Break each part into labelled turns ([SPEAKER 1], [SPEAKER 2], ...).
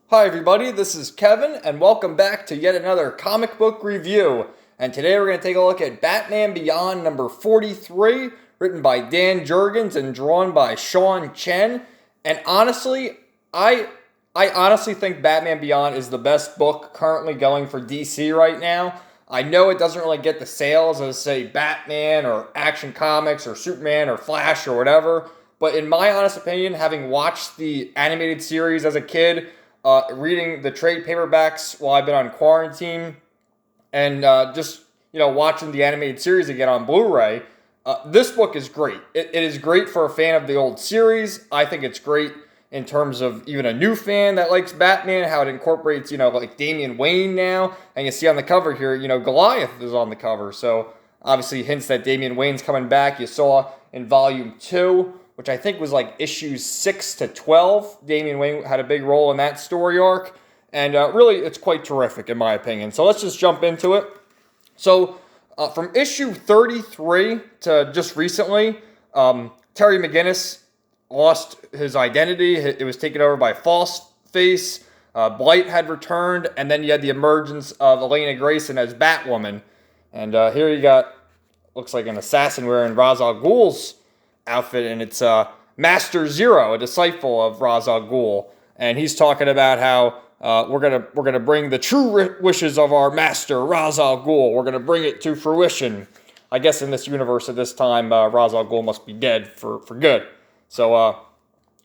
[SPEAKER 1] Hi everybody, this is Kevin, and welcome back to yet another comic book review. And today we're going to take a look at Batman Beyond number 43, written by Dan Jurgens and drawn by Sean Chen. And honestly, I honestly think Batman Beyond is the best book currently going for DC right now. I know it doesn't really get the sales as, say, Batman or Action Comics or Superman or Flash or whatever, but in my honest opinion, having watched the animated series as a kid, reading the trade paperbacks while I've been on quarantine, and just watching the animated series again on Blu-ray. This book is great. It is great for a fan of the old series. I think it's great in terms of even a new fan that likes Batman, how it incorporates, like Damian Wayne now. And you see on the cover here, Goliath is on the cover. So obviously hints that Damian Wayne's coming back. You saw in volume 2, which I think was like issues 6 to 12. Damian Wayne had a big role in that story arc. And really, it's quite terrific in my opinion. So let's just jump into it. So from issue 33 to just recently, Terry McGinnis lost his identity. It was taken over by False Face. Blight had returned. And then you had the emergence of Elainna Grayson as Batwoman. And here you got, looks like an assassin wearing Ra's al Ghul's outfit, and it's Master Zero, a disciple of Ra's al Ghul, and he's talking about how we're gonna bring the true wishes of our master Ra's al Ghul. We're gonna bring it to fruition. I guess in this universe at this time, Ra's al Ghul must be dead for good. So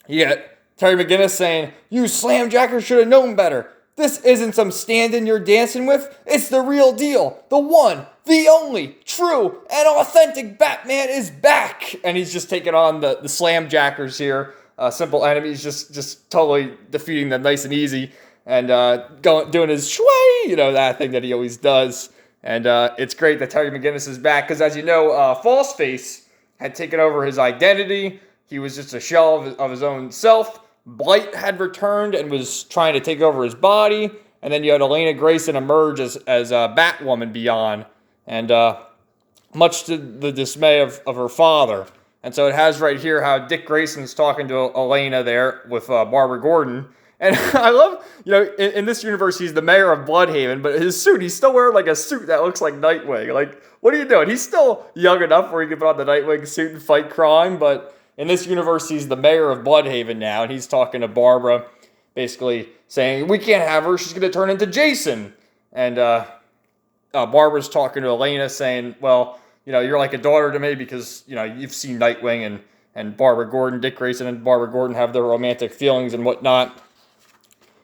[SPEAKER 1] you get Terry McGinnis saying, "You slamjackers should have known better. This isn't some stand-in you're dancing with. It's the real deal. The one, the only, true, and authentic Batman is back." And he's just taking on the slamjackers here. Simple enemies, just totally defeating them nice and easy. And doing his shway, that thing that he always does. And it's great that Terry McGinnis is back. Because as you know, False Face had taken over his identity. He was just a shell of his own self. Blight had returned and was trying to take over his body. And then you had Elainna Grayson emerge as Batwoman Beyond. And much to the dismay of her father. And so it has right here how Dick Grayson's talking to Elainna there with Barbara Gordon. And I love, in this universe, he's the mayor of Bloodhaven, but his suit, he's still wearing like a suit that looks like Nightwing. Like, what are you doing? He's still young enough where he can put on the Nightwing suit and fight crime, but in this universe, he's the mayor of Bloodhaven now, and he's talking to Barbara, basically saying, "We can't have her, she's going to turn into Jason." And Barbara's talking to Elainna saying, "Well, you're like a daughter to me because, you've seen Nightwing," and Barbara Gordon, Dick Grayson and Barbara Gordon have their romantic feelings and whatnot.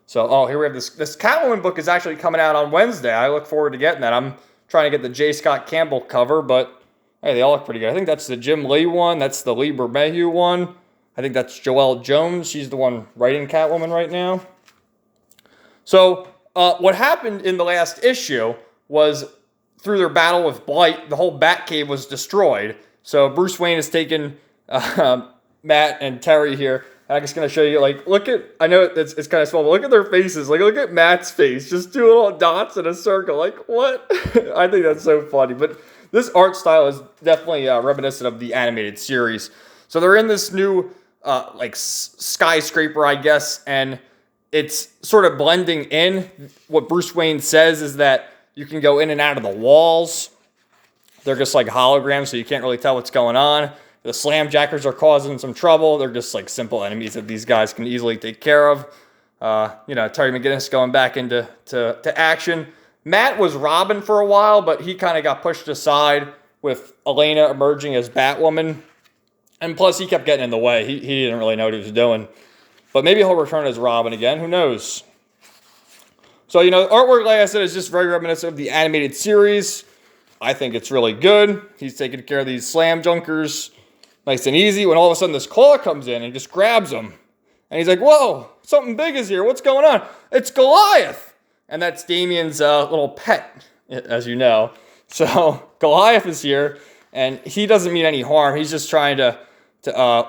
[SPEAKER 1] So, here we have this Catwoman book is actually coming out on Wednesday. I look forward to getting that. I'm trying to get the J. Scott Campbell cover, but hey, they all look pretty good. I think that's the Jim Lee one. That's the Lee Bermejo one. I think that's Joelle Jones. She's the one writing Catwoman right now. So, what happened in the last issue was through their battle with Blight, the whole Batcave was destroyed. So, Bruce Wayne has taken Matt and Terry here. I'm just going to show you, look at, I know it's kind of small, but look at their faces. Look at Matt's face. Just two little dots in a circle. Like, what? I think that's so funny. But this art style is definitely reminiscent of the animated series. So they're in this new, skyscraper, I guess, and it's sort of blending in. What Bruce Wayne says is that you can go in and out of the walls. They're just like holograms, so you can't really tell what's going on. The slamjackers are causing some trouble. They're just like simple enemies that these guys can easily take care of. Terry McGinnis going back into action. Matt was Robin for a while, but he kind of got pushed aside with Elainna emerging as Batwoman. And plus, he kept getting in the way. He didn't really know what he was doing. But maybe he'll return as Robin again. Who knows? So, artwork, like I said, is just very reminiscent of the animated series. I think it's really good. He's taking care of these slam junkers nice and easy, when all of a sudden this claw comes in and just grabs him. And he's like, "Whoa, something big is here. What's going on?" It's Goliath! And that's Damian's little pet, as you know. So Goliath is here, and he doesn't mean any harm. He's just trying to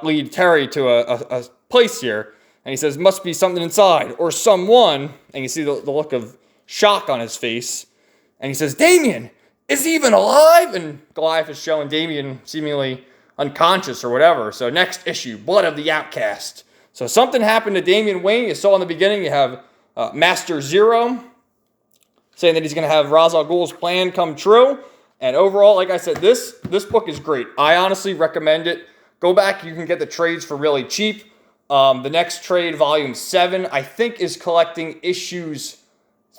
[SPEAKER 1] lead Terry to a place here. And he says, "Must be something inside, or someone." And you see the look of shock on his face. And he says, "Damian, is he even alive?" And Goliath is showing Damian seemingly unconscious or whatever. So next issue, Blood of the Outcast. So something happened to Damian Wayne. You saw in the beginning, you have Master Zero, saying that he's going to have Ra's al Ghul's plan come true. And overall, like I said, this book is great. I honestly recommend it. Go back. You can get the trades for really cheap. The next trade, Volume 7, I think is collecting issues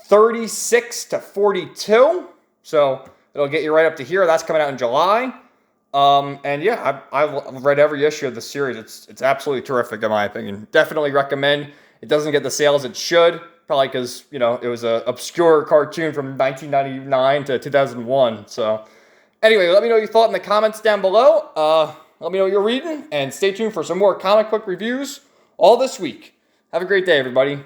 [SPEAKER 1] 36 to 42. So it'll get you right up to here. That's coming out in July. And yeah, I've read every issue of the series. It's absolutely terrific in my opinion. Definitely recommend. It doesn't get the sales it should, probably because, you know, it was an obscure cartoon from 1999 to 2001. So anyway, let me know what you thought in the comments down below. Let me know what you're reading, and stay tuned for some more comic book reviews all this week. Have a great day, everybody.